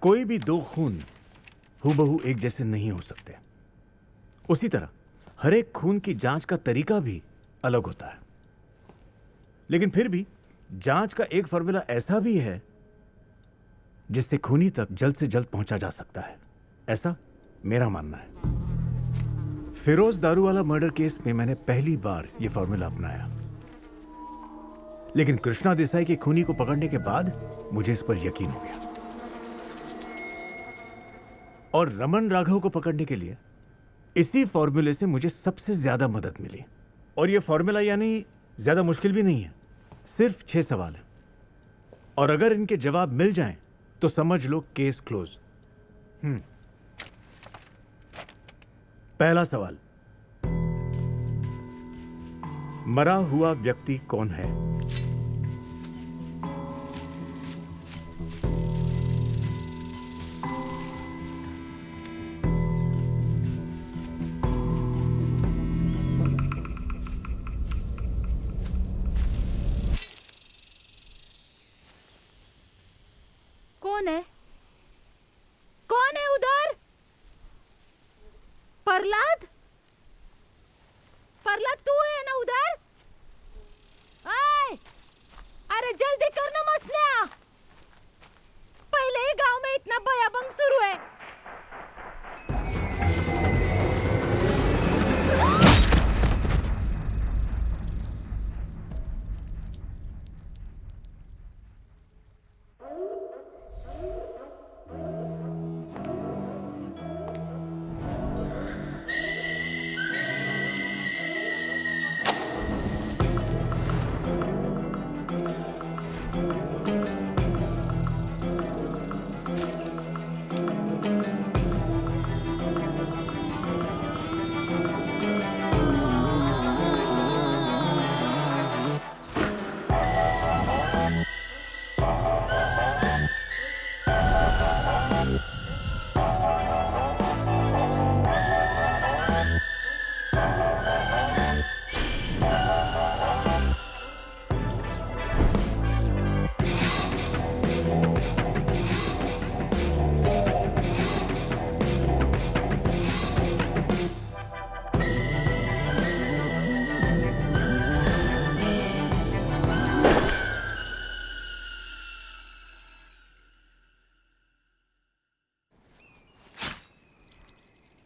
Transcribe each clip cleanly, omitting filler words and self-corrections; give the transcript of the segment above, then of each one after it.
कोई भी दो खून हूबहू एक जैसे नहीं हो सकते। उसी तरह हर एक खून की जांच का तरीका भी अलग होता है। लेकिन फिर भी जांच का एक फॉर्मूला ऐसा भी है जिससे खूनी तक जल्द से जल्द पहुंचा जा सकता है, ऐसा मेरा मानना है। फिरोज दारूवाला मर्डर केस में मैंने पहली बार यह फॉर्मूला अपनाया, लेकिन कृष्णा देसाई के खूनी को पकड़ने के बाद मुझे इस पर यकीन हो गया। और रमन राघव को पकड़ने के लिए इसी फॉर्मूले से मुझे सबसे ज्यादा मदद मिली। और यह फॉर्मूला यानी ज्यादा मुश्किल भी नहीं है, सिर्फ 6 सवाल है, और अगर इनके जवाब मिल जाएं तो समझ लो केस क्लोज। पहला सवाल, मरा हुआ व्यक्ति कौन है? कौन है? कौन है उधर? प्रहलाद? प्रहलाद तू है ना उधर? आए! अरे जल्दी करना मसला, पहले ही गांव में इतना भयाबंग शुरू है।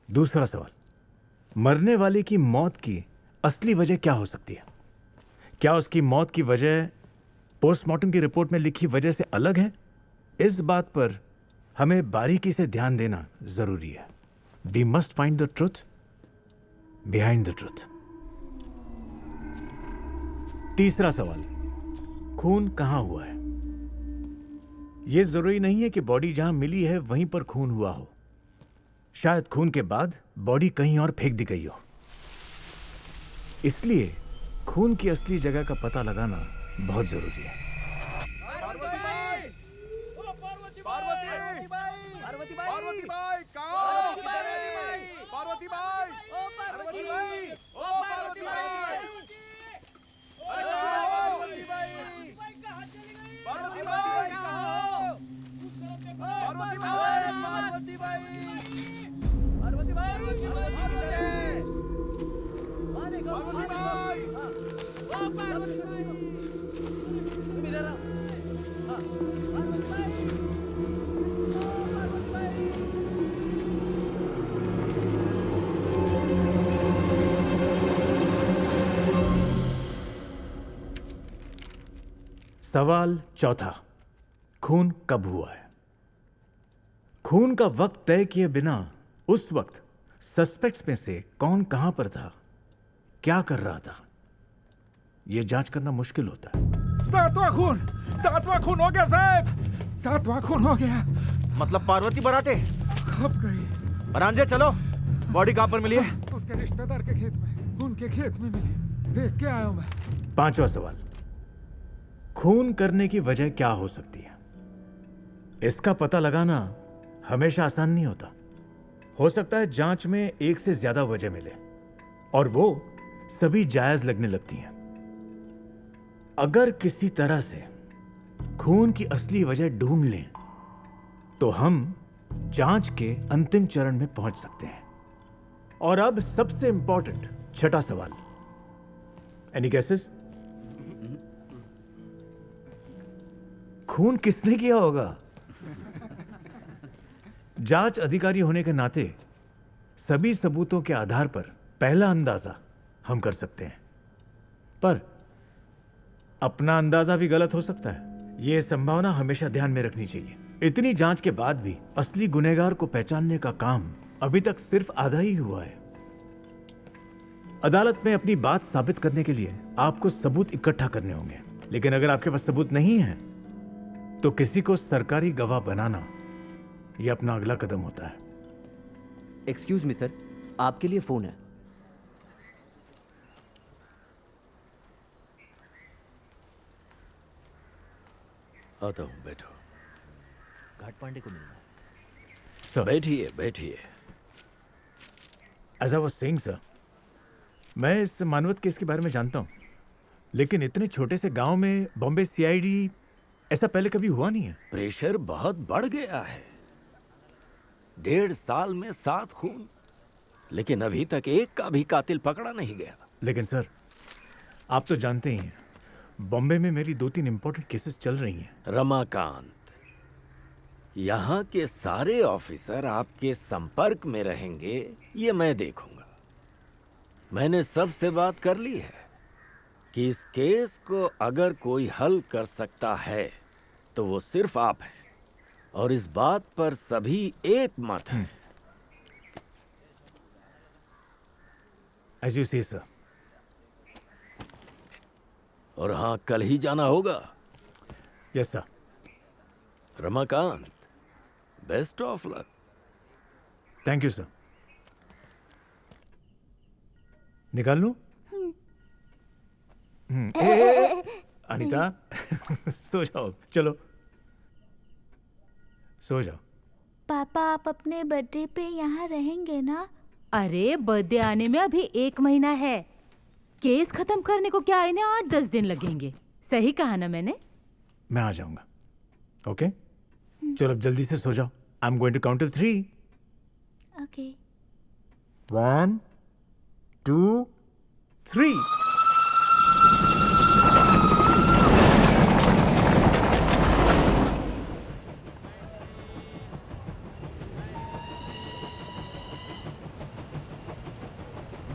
दूसरा सवाल, मरने वाले की मौत की असली वजह क्या हो सकती है? क्या उसकी मौत की वजह पोस्टमार्टम की रिपोर्ट में लिखी वजह से अलग है? इस बात पर हमें बारीकी से ध्यान देना जरूरी है। We must find the truth behind the truth. तीसरा सवाल, खून कहां हुआ है? यह जरूरी नहीं है कि बॉडी जहां मिली है वहीं पर खून हुआ हो। शायद खून के बाद बॉडी कहीं और फेंक दी गई हो। इसलिए खून की असली जगह का पता लगाना बहुत जरूरी है। सवाल चौथा, खून कब हुआ है? खून का वक्त तय किए बिना उस वक्त सस्पेक्ट्स में से कौन कहां पर था, क्या कर रहा था, यह जांच करना मुश्किल होता है। सातवां खून हो गया साहब, 7वां खून हो गया। मतलब पार्वती बराटे कब गई? रांझे चलो, बॉडी कहां पर मिली है? उसके रिश्तेदार के खेत में, उनके खेत में मिली, देख के आया हूं मैं। पांचवा सवाल, खून करने की वजह क्या हो सकती है? इसका पता लगाना हमेशा आसान नहीं होता। हो सकता है जांच में एक से ज्यादा वजह मिले और वो सभी जायज लगने लगती हैं। अगर किसी तरह से खून की असली वजह ढूंढ लें तो हम जांच के अंतिम चरण में पहुंच सकते हैं। और अब सबसे इंपॉर्टेंट छठा सवाल। Any guesses? खून किसने किया होगा? जांच अधिकारी होने के नाते सभी सबूतों के आधार पर पहला अंदाजा हम कर सकते हैं, पर अपना अंदाजा भी गलत हो सकता है। यह संभावना हमेशा ध्यान में रखनी चाहिए। इतनी जांच के बाद भी असली गुनहगार को पहचानने का काम अभी तक सिर्फ आधा ही हुआ है। अदालत में अपनी बात साबित करने के लिए आपको सबूत इकट्ठा करने होंगे, लेकिन अगर आपके पास सबूत नहीं है तो किसी को सरकारी गवाह बनाना यह अपना अगला कदम होता है। एक्सक्यूज मी सर, आपके लिए फोन है। आता हूँ, बैठो। घाट पांडे को मिलना है। सर, बैठिए बैठिए। As I was saying sir, मैं इस मानवत केस के बारे में जानता हूं, लेकिन इतने छोटे से गांव में बॉम्बे सीआईडी ऐसा पहले कभी हुआ नहीं है। प्रेशर बहुत बढ़ गया है। 1.5 साल में 7 खून, लेकिन अभी तक एक का भी कातिल पकड़ा नहीं गया। लेकिन सर, आप तो जानते ही हैं, बॉम्बे में मेरी 2-3 इंपॉर्टेंट केसेस चल रही हैं। रमाकांत, यहाँ के सारे ऑफिसर आपके संपर्क में रहेंगे, ये मैं देखूंगा। मैंने सबसे बात कर ली है कि इस केस को अगर कोई हल कर सकता है तो वो सिर्फ आप हैं, और इस बात पर सभी एक मत हैं। एज यू से सर। और हाँ, कल ही जाना होगा। Yes sir. Ramakant, best of luck. Thank you sir. निकाल लूं? अनीता सो जाओ, चलो सो जाओ। पापा, आप अपने बर्थडे पे यहाँ रहेंगे ना? अरे, बर्थडे आने में अभी 1 महीना है। केस खत्म करने को क्या इन्हें 8-10 दिन लगेंगे। सही कहा ना मैंने? मैं आ जाऊंगा। ओके, चलो अब जल्दी से सो जाओ। I am going to count to 3। Okay. 1 2 3।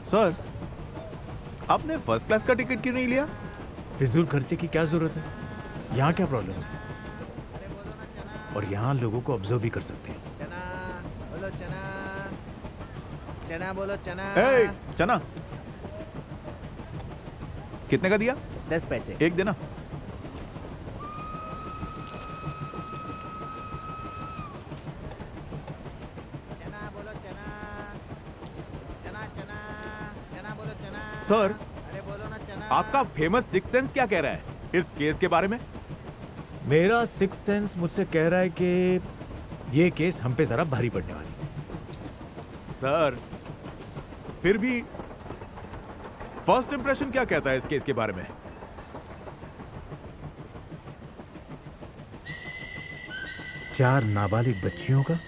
Sir, आपने फर्स्ट क्लास का टिकट क्यों नहीं लिया? फिजूल खर्चे की क्या जरूरत है? यहाँ क्या प्रॉब्लम है? और यहाँ लोगों को ऑब्जर्व भी कर सकते हैं। चना बोलो, चना चना बोलो, चना। ए, चना कितने का दिया? 10 पैसे। एक देना। चना बोलो, चना चना चना चना बोलो, चना। सर, अरे बोलो ना, चना। आपका फेमस सिक्स सेंस क्या कह रहा है इस केस के बारे में? मेरा सिक्स सेंस मुझसे कह रहा है कि ये केस हम पे जरा भारी पड़ने वाली है। सर, फिर भी फर्स्ट इंप्रेशन क्या कहता है इस केस के बारे में? चार नाबालिग बच्चियों का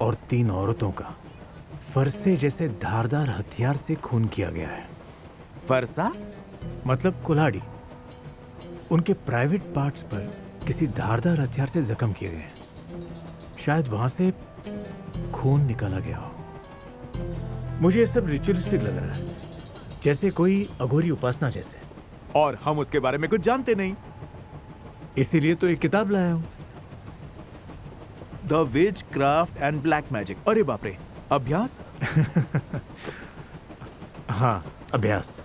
और 3 औरतों का फरसे जैसे धारदार हथियार से खून किया गया है। फरसा मतलब कुल्हाड़ी। उनके प्राइवेट पार्ट्स पर किसी धारदार हथियार से जख्म किए गए हैं। शायद वहां से खून निकाला गया हो। मुझे ये सब रिचुअलिस्टिक लग रहा है, जैसे कोई अघोरी उपासना जैसे। और हम उसके बारे में कुछ जानते नहीं, इसीलिए तो एक किताब लाया हूं, the which craft and black magic. अरे बाप रे, अभ्यास? हाँ, अभ्यास।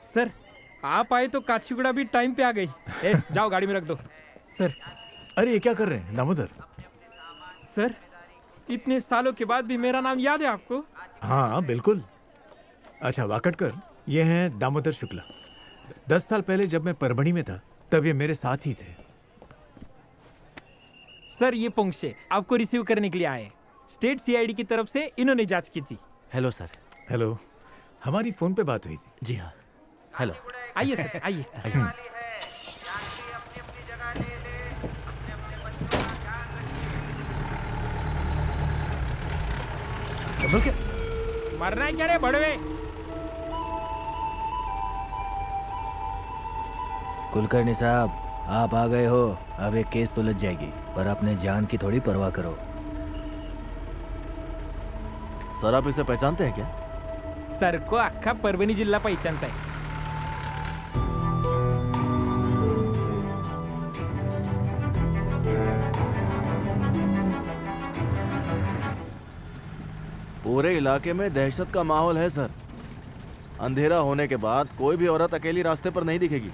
सर, आप आए तो काचीगुड़ा भी टाइम पे आ गई। जाओ गाड़ी में रख दो। सर। अरे ये क्या कर रहे हैं दामोदर? सर, इतने सालों के बाद भी मेरा नाम याद है आपको? हाँ बिल्कुल। अच्छा वाकटकर, ये हैं दामोदर शुक्ला। 10 साल पहले जब मैं परभणी में था तब ये मेरे साथ ही थे। सर ये पोंक्षे आपको रिसीव करने के लिए आए। स्टेट सीआईडी की तरफ से इन्होंने जांच की थी। Hello sir. हेलो, हमारी फोन पे बात हुई थी। जी हाँ, हेलो। आइए सर, आइए। मरना है क्या रे बड़वे? कुलकर्णी साहब, आप आ गए हो। अब एक केस सुलझ जाएगी, पर अपने जान की थोड़ी परवाह करो। सर आप इसे पहचानते हैं क्या? सर को अख्खा परभणी जिल्हा पहचानता है। पूरे इलाके में दहशत का माहौल है सर। अंधेरा होने के बाद कोई भी औरत अकेली रास्ते पर नहीं दिखेगी,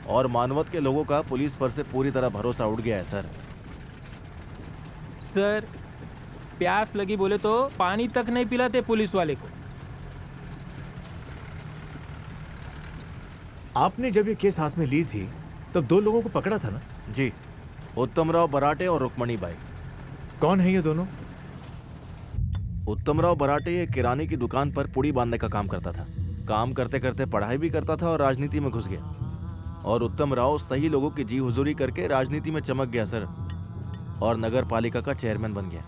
और मानवत के लोगों का पुलिस पर से पूरी तरह भरोसा उठ गया है सर। सर प्यास लगी बोले तो पानी तक नहीं पिलाते पुलिस वाले को। आपने जब ये केस हाथ में ली थी तब 2 लोगों को पकड़ा था ना? जी, उत्तमराव बराटे और रुक्मणी बाई। कौन है ये दोनों? उत्तमराव बराटे एक किराने की दुकान पर पुड़ी बांधने का काम करता था। काम करते करते पढ़ाई भी करता था और राजनीति में घुस गया। और उत्तमराव सही लोगों की जी हुजूरी करके राजनीति में चमक गया सर, और नगर पालिका का चेयरमैन बन गया।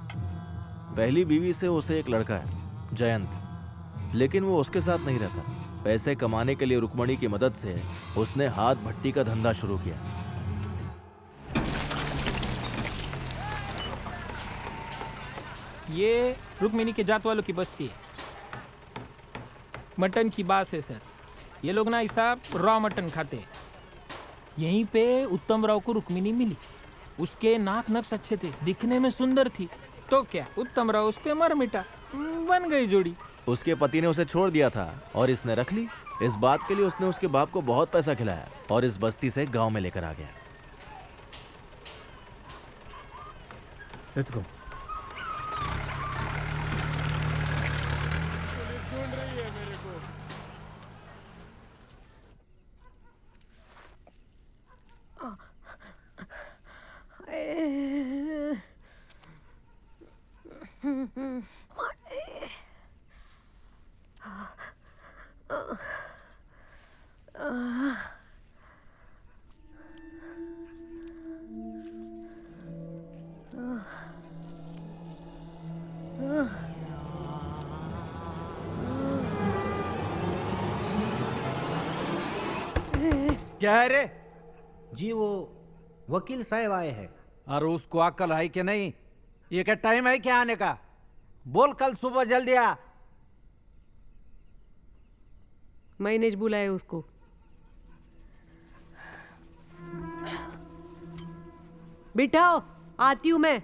पहली बीवी से उसे एक लड़का है, जयंत, लेकिन वो उसके साथ नहीं रहता। पैसे कमाने के लिए रुक्मणी की मदद से उसने हाथ भट्टी का धंधा शुरू किया। ये रुक्मिणी के जात वालों की बस्ती है। मटन की बात है सर। ये लोग ना ऐसा रॉ मटन खाते हैं। यहीं पे उत्तमराव को रुक्मिणी मिली। उसके नाक नक्श अच्छे थे, दिखने में सुंदर थी। तो क्या, उत्तमराव उस पे मर मिटा, बन गई जोड़ी। उसके पति ने उसे छोड़ दिया था और इसने रख ली। इस बात के लिए उसने उसके बाप को बहुत पैसा खिलाया और इस बस्ती से गांव में लेकर आ गया। Let's go. क्या है रे? जी वो वकील साहब आए हैं। और उसको अक्ल है कि नहीं? ये क्या टाइम है क्या आने का? बोल कल सुबह जल्दी आ। मैंने बुलाया उसको। बिठाओ, आती हूं मैं।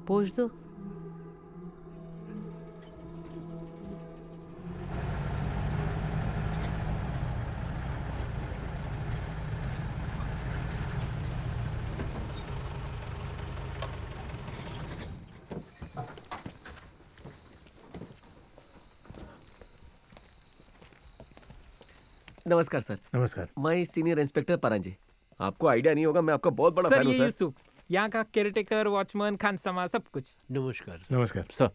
पूछ दो। नमस्कार सर। नमस्कार। मैं सीनियर इंस्पेक्टर परांजी। आपको आइडिया नहीं होगा, मैं आपका बहुत बड़ा सर फैन हूं ये सर। यूसुफ, यहाँ का केयरटेकर, वॉचमैन, खानसमा, सब कुछ। नमस्कार नमस्कार सर।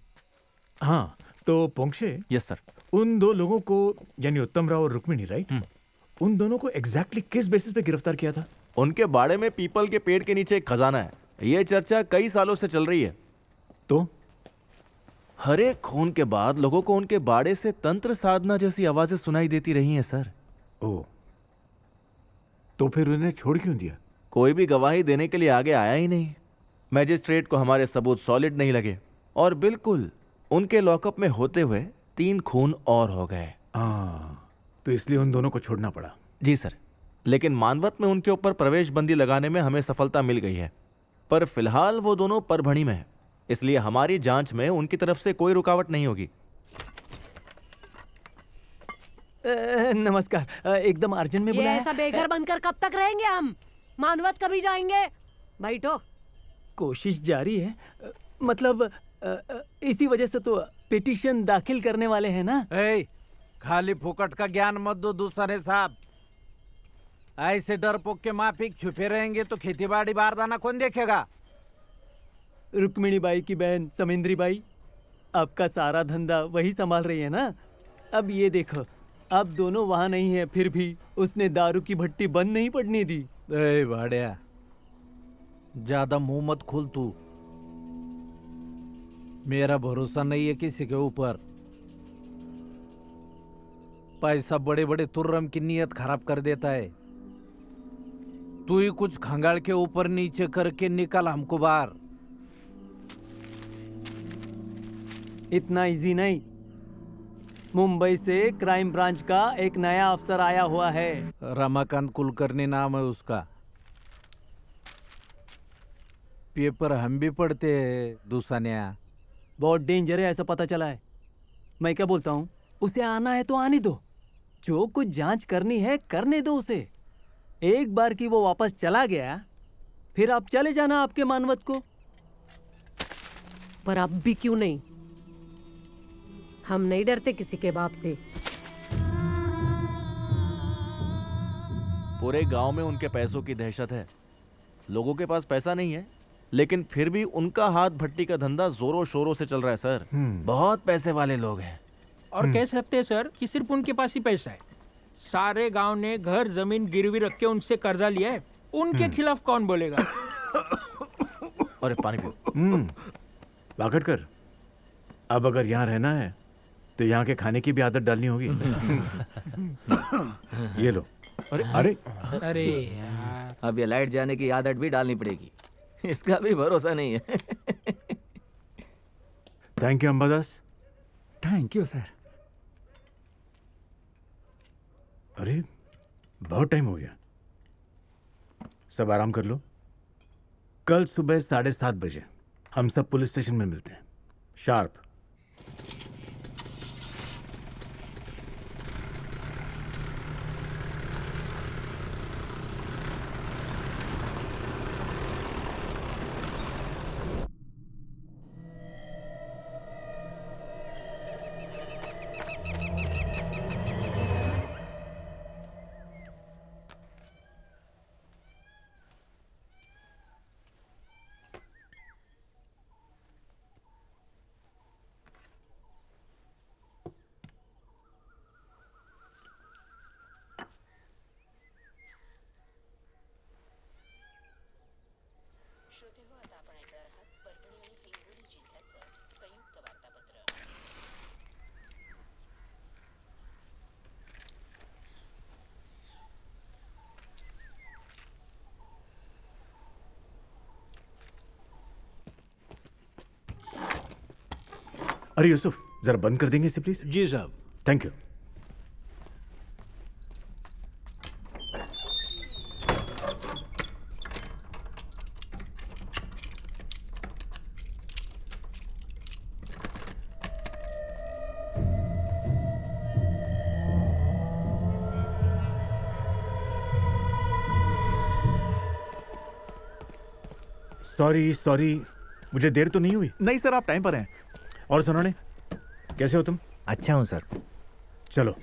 हाँ, तो पोंक्षे, यस सर। उन 2 लोगों को, यानी उत्तमराव और रुक्मिणी, राइट, उन दोनों को एग्जैक्टली किस बेसिस पे गिरफ्तार किया था? उनके बाड़े में पीपल के पेड़ के नीचे एक खजाना है। ये चर्चा कई सालों से चल रही है। तो हर एक खून के बाद लोगों को उनके बाड़े से तंत्र साधना जैसी आवाजें सुनाई देती रही हैं सर। ओ, तो फिर उन्हें छोड़ क्यों दिया? कोई भी गवाही देने के लिए आगे आया ही नहीं। मैजिस्ट्रेट को हमारे सबूत सॉलिड नहीं लगे और बिल्कुल उनके लॉकअप में होते हुए 3 खून और हो गए। तो इसलिए उन दोनों को छोड़ना पड़ा। जी सर, लेकिन मानवत में उनके ऊपर प्रवेश बंदी लगाने में हमें सफलता मिल गई है। पर फिलहाल वो दोनों परभणी में हैं, इसलिए हमारी जांच में उनकी तरफ से कोई रुकावट नहीं होगी। नमस्कार, एकदम अर्जेंट में बुलाया। ऐसा बेघर बनकर कब तक रहेंगे हम? मानवत कभी जाएंगे? बैठो। कोशिश जारी है। मतलब इसी वजह से तो पिटीशन दाखिल करने वाले हैं ना। खाली फुकट का ज्ञान मत दो दूसरे साहब। ऐसे डरपोक के माफिक छुपे रहेंगे तो खेती बाड़ी बारदाना कौन देखेगा? रुक्मिणी बाई की बहन समेंद्री बाई, आपका सारा धंधा वही संभाल रही है ना। अब ये देखो, आप दोनों वहाँ नहीं है, फिर भी उसने दारू की भट्टी बंद नहीं पड़ने दी। ए भाड़िया, ज्यादा मुंह मत खोल तू। मेरा भरोसा नहीं है किसी के ऊपर। पैसा बड़े बड़े तुर्रम की नीयत खराब कर देता है। तू ही कुछ खंगाल के ऊपर नीचे करके निकल हमको बाहर। इतना इजी नहीं। मुंबई से क्राइम ब्रांच का एक नया अफसर आया हुआ है। रमाकांत कुलकर्णी नाम है उसका। पेपर हम भी पढ़ते हैं दूसन्या। बहुत डेंजर है ऐसा पता चला है। मैं क्या बोलता हूँ, उसे आना है तो आने दो। जो कुछ जांच करनी है करने दो उसे। एक बार की वो वापस चला गया, फिर आप चले जाना आपके मानवत को। पर अब भी क्यों नहीं? हम नहीं डरते किसी के बाप से। पूरे गांव में उनके पैसों की दहशत है। लोगों के पास पैसा नहीं है, लेकिन फिर भी उनका हाथ भट्टी का धंधा जोरों शोरों से चल रहा है सर। बहुत पैसे वाले लोग हैं। और कह सकते हैं सर कि सिर्फ उनके पास ही पैसा है। सारे गांव ने घर जमीन गिरवी रख के उनसे कर्जा लिया है। उनके खिलाफ कौन बोलेगा? अरे पानी पियो। बागड़कर, अब अगर यहाँ रहना है तो यहाँ के खाने की भी आदत डालनी होगी। ये लो। अरे अरे यार, अब ये लाइट जाने की आदत भी डालनी पड़ेगी। इसका भी भरोसा नहीं है। Thank you Ambadas. Thank you sir. अरे बहुत टाइम हो गया, सब आराम कर लो। कल सुबह 7:30 बजे हम सब पुलिस स्टेशन में मिलते हैं, शार्प। अरे यूसुफ, जरा बंद कर देंगे इसे प्लीज? जी साहब। Thank you. सॉरी, मुझे देर तो नहीं हुई? नहीं सर, आप टाइम पर हैं। और सुनाने, कैसे हो तुम? अच्छा हूँ सर। चलो।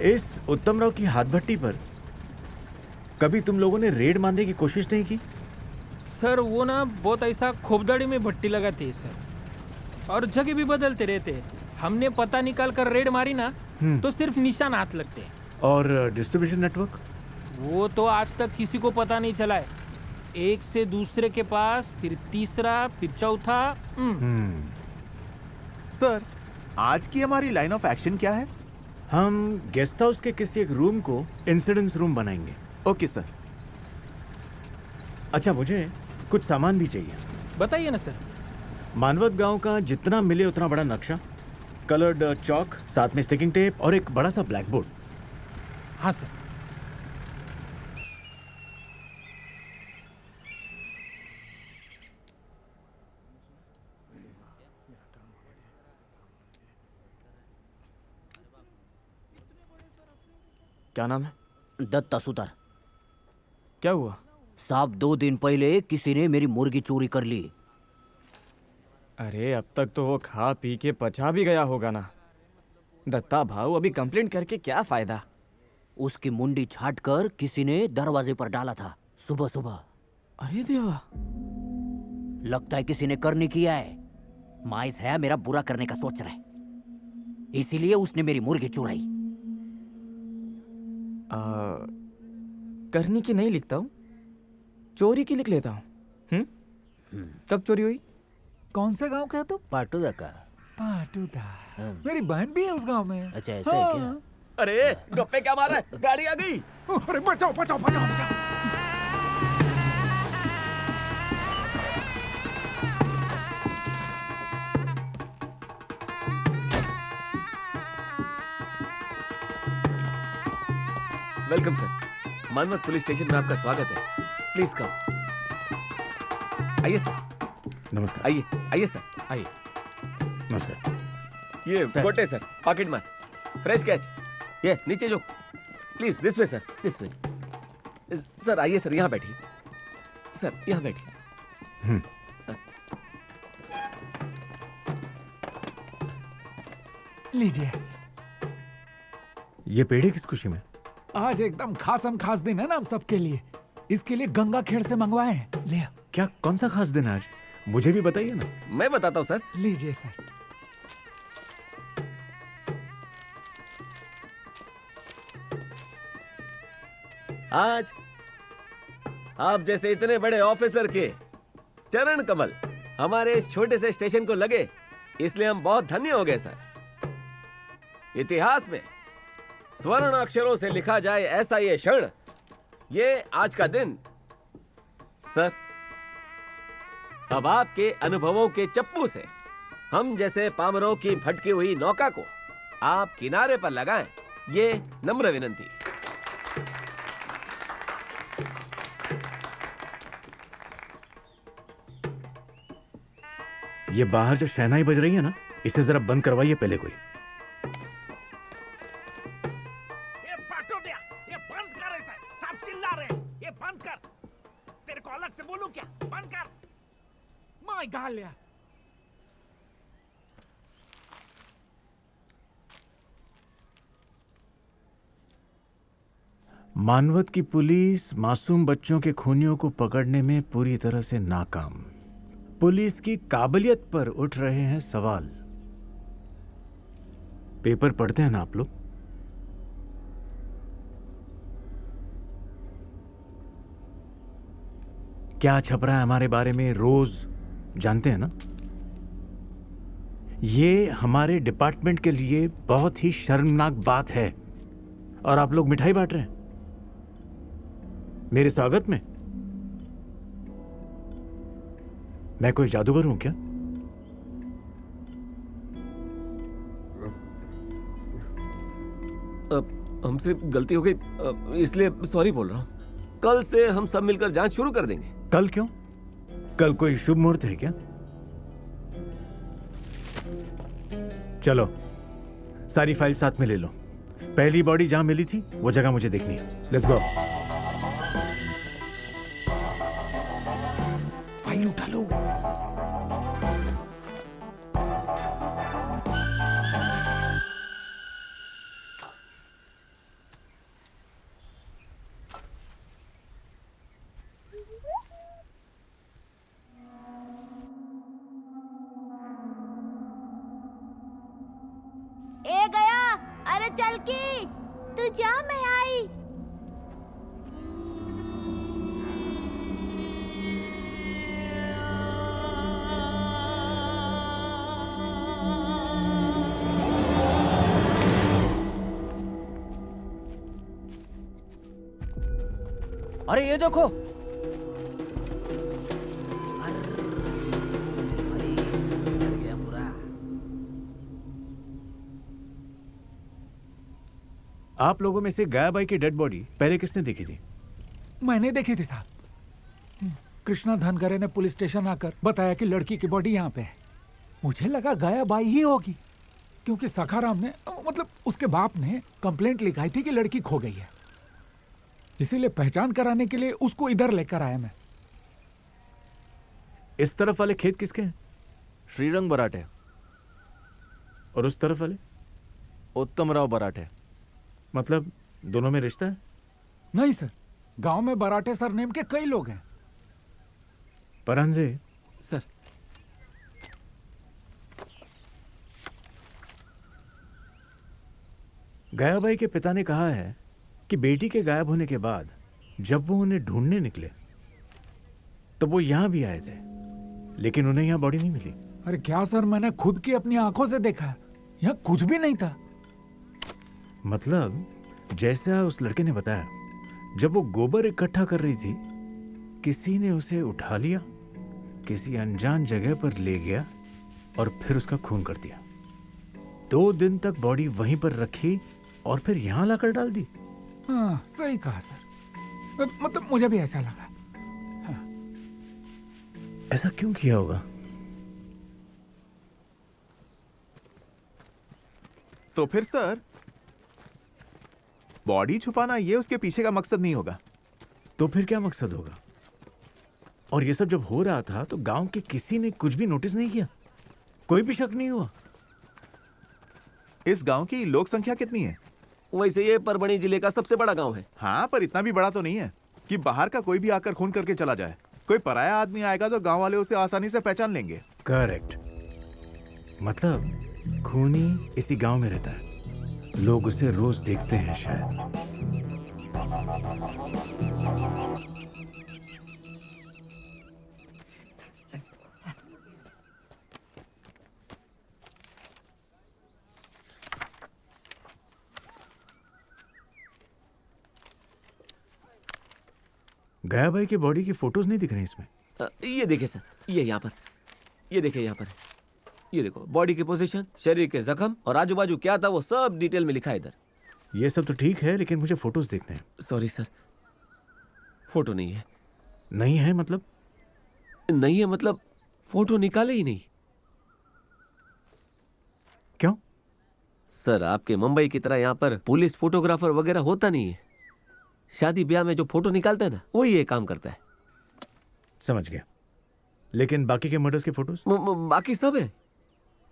इस उत्तम राव की हाथ भट्टी पर कभी तुम लोगों ने रेड मारने की कोशिश नहीं की? सर वो ना बहुत ऐसा खोपदाड़ी में भट्टी लगाती है सर, और जगह भी बदलते रहते हैं। हमने पता निकाल कर रेड मारी ना तो सिर्फ निशान हाथ लगते हैं। और डिस्ट्रीब्यूशन नेटवर्क? वो तो आज तक किसी को पता नहीं चला है। एक से दूसरे के पास, फिर तीसरा, फिर चौथा। सर, आज की हमारी लाइन ऑफ एक्शन क्या है? हम गेस्ट हाउस के किसी एक रूम को इंसिडेंस रूम बनाएंगे। Okay sir. अच्छा, मुझे कुछ सामान भी चाहिए। बताइए ना सर। मानवत गांव का जितना मिले उतना बड़ा नक्शा, कलर्ड चौक, साथ में स्टिकिंग टेप और एक बड़ा सा ब्लैक बोर्ड। हाँ सर। क्या नाम है? दत्ता सुतार। क्या हुआ? साहब 2 दिन पहले किसी ने मेरी मुर्गी चोरी कर ली। अरे अब तक तो वो खा पी के पचा भी गया होगा ना। दत्ता भाऊ, अभी कंप्लेंट करके क्या फायदा? उसकी मुंडी छाट कर किसी ने दरवाजे पर डाला था सुबह सुबह। अरे देवा, लगता है किसी ने करनी किया है। माइस है मेरा बुरा करने का सोच रहा है, इसीलिए उसने मेरी मुर्गी चुराई। करनी की नहीं लिखता हूँ, चोरी की लिख लेता हूँ। कब चोरी हुई? कौन से गांव का है तुम? पाटूदा का। पाटूदा। मेरी बहन भी है उस गांव में। अच्छा, ऐसा है क्या? अरे गप्पे क्या मार रहा है? गाड़ी आ गई। अरे बचाओ बचाओ बचाओ बचाओ। Welcome sir. Manavat police station में आपका स्वागत है। Please come. आइए सर। नमस्कार। आइए आइए सर, आइए। नमस्कार। ये गोटे सर, पॉकेट मार, फ्रेश कैच। ये नीचे जो, please this way sir, this way. Sir आइए सर, यहाँ बैठिए सर, यहाँ बैठिए। लीजिए। ये पेड़े किस खुशी में? आज एकदम खासम खास दिन है ना हम सबके लिए, इसके लिए गंगा खेड़ से मंगवाए हैं। ले। क्या, कौन सा खास दिन है आज? मुझे भी बताइए ना। मैं बताता हूँ सर। लीजिए सर। आज आप जैसे इतने बड़े ऑफिसर के चरण कमल हमारे इस छोटे से स्टेशन को लगे, इसलिए हम बहुत धन्य हो गए सर। इतिहास में स्वर्ण अक्षरों से लिखा जाए ऐसा ये क्षण, ये आज का दिन। सर, अब आपके अनुभवों के चप्पू से हम जैसे पामरों की भटकी हुई नौका को आप किनारे पर लगाएं, ये नम्र विनंती। ये बाहर जो शहनाई बज रही है ना, इसे जरा बंद करवाइए पहले कोई। ये पाटोदिया, ये बंद कर इसे, सब चिल्ला रहे हैं, ये बंद कर। तेरे को अलग से बोलूं क्या? बंद कर। माय गालिया। मानवत की पुलिस मासूम बच्चों के खूनियों को पकड़ने में पूरी तरह से नाकाम। पुलिस की काबिलियत पर उठ रहे हैं सवाल। पेपर पढ़ते हैं ना आप लोग? क्या छप रहा है हमारे बारे में रोज जानते हैं ना? ये हमारे डिपार्टमेंट के लिए बहुत ही शर्मनाक बात है। और आप लोग मिठाई बांट रहे हैं मेरे स्वागत में। मैं कोई जादूगर हूं क्या? हमसे गलती हो गई, इसलिए सॉरी बोल रहा हूं। कल से हम सब मिलकर जांच शुरू कर देंगे। कल क्यों? कल कोई शुभ मुहूर्त है क्या? चलो सारी फाइल साथ में ले लो। पहली बॉडी जहां मिली थी वो जगह मुझे देखनी है। Let's go. फाइल उठा लो। ए गया, अरे चल की, तू जा, मैं आई। अरे ये देखो। आप लोगों में से गया बाई की डेड बॉडी पहले किसने देखी थी? मैंने देखी थी साहब। कृष्णा धनगरे ने पुलिस स्टेशन आकर बताया कि लड़की की बॉडी यहाँ पे है। मुझे लगा गया बाई ही होगी, क्योंकि सखाराम ने मतलब उसके बाप ने कंप्लेंट लिखाई थी कि लड़की खो गई है। इसीलिए पहचान कराने के लिए उसको इधर लेकर आया मैं। इस तरफ वाले खेत किसके हैं? श्रीरंग बराटे। और उस तरफ वाले? उत्तम राव बराटे। मतलब दोनों में रिश्ता है? नहीं सर, गांव में बराटे सरनेम के कई लोग हैं। परांजे सर, गयाबाई के पिता ने कहा है कि बेटी के गायब होने के बाद जब वो उन्हें ढूंढने निकले तो वो यहां भी आए थे, लेकिन उन्हें यहां बॉडी नहीं मिली। अरे क्या सर, मैंने खुद की अपनी आंखों से देखा है, यहाँ कुछ भी नहीं था। मतलब जैसा उस लड़के ने बताया, जब वो गोबर इकट्ठा कर रही थी किसी ने उसे उठा लिया, किसी अनजान जगह पर ले गया और फिर उसका खून कर दिया। 2 दिन तक बॉडी वहीं पर रखी और फिर यहां लाकर डाल दी। हाँ सही कहा सर, मतलब मुझे भी ऐसा लगा। हाँ। ऐसा क्यों किया होगा? तो फिर सर, बॉडी छुपाना ये उसके पीछे का मकसद नहीं होगा। तो फिर क्या मकसद होगा? और ये सब जब हो रहा था तो गांव के किसी ने कुछ भी नोटिस नहीं किया? कोई भी शक नहीं हुआ? इस गांव की लोक संख्या कितनी है? वैसे ये परभणी जिले का सबसे बड़ा गांव है। हाँ, पर इतना भी बड़ा तो नहीं है कि बाहर का कोई भी आकर खून करके चला जाए। कोई पराया आदमी आएगा तो गांव वाले उसे आसानी से पहचान लेंगे। करेक्ट। मतलब खूनी इसी गांव में रहता है, लोग उसे रोज देखते हैं शायद। गया भाई की बॉडी की फोटोज नहीं दिख रही इसमें। ये देखिए सर, ये यहाँ पर, ये देखिए यहाँ पर, ये देखो बॉडी की पोजीशन, शरीर के जख्म और आजू बाजू क्या था वो सब डिटेल में लिखा है इधर। ये सब तो ठीक है, लेकिन मुझे फोटोज देखने हैं। सॉरी सर, फोटो नहीं है। नहीं है मतलब? नहीं है मतलब फोटो निकाले ही नहीं। क्यों? सर आपके मुंबई की तरह यहाँ पर पुलिस फोटोग्राफर वगैरह होता नहीं है। शादी ब्याह में जो फोटो निकालता है ना, वही ये काम करता है। समझ गया। लेकिन बाकी के मर्डर्स के फोटोज? बाकी सब है,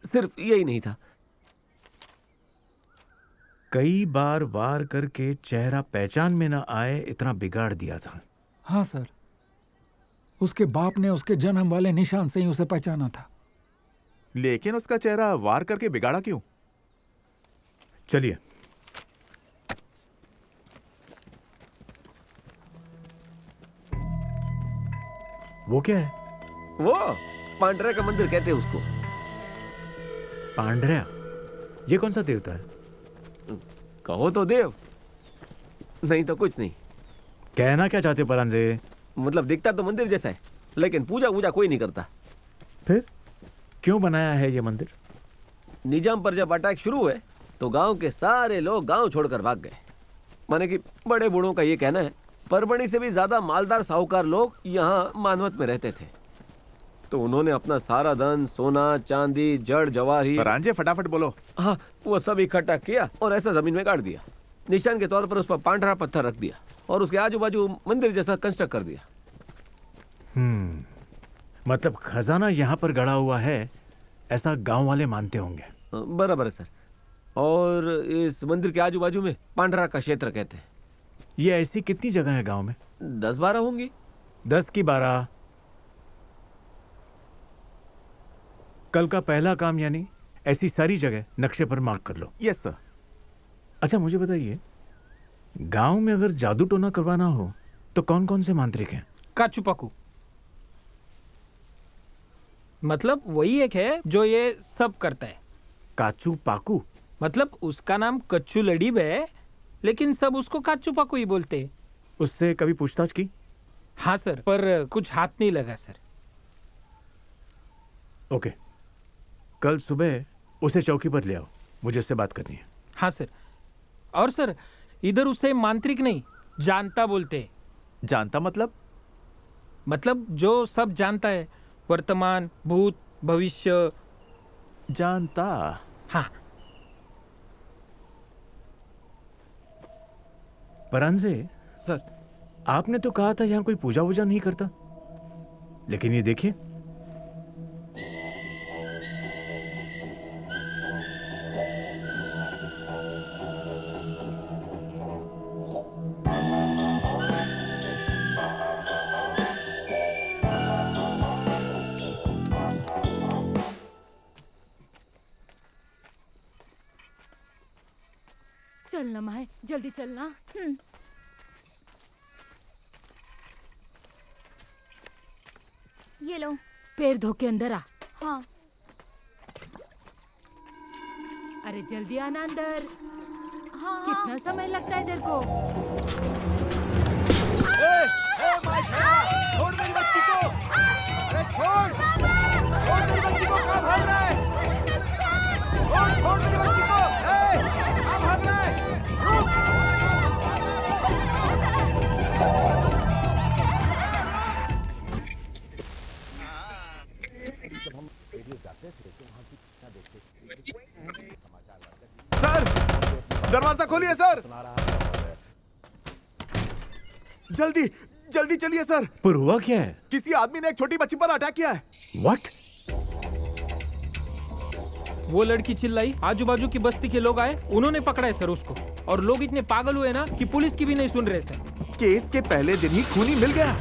सिर्फ यही नहीं था। कई बार वार करके चेहरा पहचान में ना आए इतना बिगाड़ दिया था। हाँ सर, उसके बाप ने उसके जन्म वाले निशान से ही उसे पहचाना था। लेकिन उसका चेहरा वार करके बिगाड़ा क्यों? चलिए। वो क्या है? वो पांडरा का मंदिर कहते हैं उसको। पांडरा? ये कौन सा देवता है? कहो तो देव, नहीं तो कुछ नहीं। कहना क्या चाहते परांजे? मतलब दिखता तो मंदिर जैसा है, लेकिन पूजा वूजा कोई नहीं करता। फिर क्यों बनाया है ये मंदिर? निजाम पर जब अटैक शुरू हुए तो गांव के सारे लोग गांव छोड़कर भाग गए। माने कि बड़े बूढ़ों का ये कहना है परभणी से भी ज्यादा मालदार साहूकार लोग यहाँ मानवत में रहते थे। तो उन्होंने अपना सारा धन, सोना चांदी, जड़ जवाहरी, परांजे फटाफट बोलो। हाँ, वो सब इकट्ठा किया और ऐसा जमीन में गाड़ दिया। निशान के तौर पर उस पर पांडरा पत्थर रख दिया और उसके आजू बाजू मंदिर जैसा कंस्ट्रक्ट कर दिया। मतलब खजाना यहाँ पर गड़ा हुआ है ऐसा गांव वाले मानते होंगे। बराबर है सर। और इस मंदिर के आजू बाजू में पांडरा का क्षेत्र कहते हैं। ये ऐसी कितनी जगह है गांव में? 10-12 होंगी। 10 की 12। कल का पहला काम यानी ऐसी सारी जगह नक्शे पर मार्क कर लो। Yes sir. अच्छा मुझे बताइए, गांव में अगर जादू टोना करवाना हो तो कौन कौन से मांत्रिक हैं? काचू पाकू, मतलब वही एक है जो ये सब करता है। काचू पाकू? मतलब उसका नाम कच्चू लड़ीब है, लेकिन सब उसको काचू पाकू ही बोलते हैं। उससे कभी पूछताछ की? हाँ सर, पर कुछ हाथ नहीं लगा सर। ओके, कल सुबह उसे चौकी पर ले आओ, मुझे उससे बात करनी है। हाँ सर। और सर, इधर उसे मांत्रिक नहीं, जानता बोलते हैं। जानता मतलब? मतलब जो सब जानता है, वर्तमान, भूत, भविष्य। जानता? हाँ। परांजे सर, आपने तो कहा था यहां कोई पूजा वूजा नहीं करता, लेकिन ये देखिए। चलना माए, जल्दी चलना। ये लो, पैर धो के अंदर आ। हाँ। अरे जल्दी आना अंदर। हाँ। कितना समय लगता है तेरे को? छोड़ मेरी बच्ची को! अरे छोड़! छोड़ मेरी बच्ची को! कहाँ भाग रहा है? छोड़ मेरी बच्ची को! कहाँ भाग रहा है? रुक! सर, दरवाजा खोलिए सर। जल्दी जल्दी चलिए सर। पर हुआ क्या है? किसी आदमी ने एक छोटी बच्ची पर अटैक किया है। व्हाट? वो लड़की चिल्लाई, आजू बाजू की बस्ती के लोग आए, उन्होंने पकड़ा है सर उसको। और लोग इतने पागल हुए ना कि पुलिस की भी नहीं सुन रहे सर। केस के पहले दिन ही खूनी मिल गया।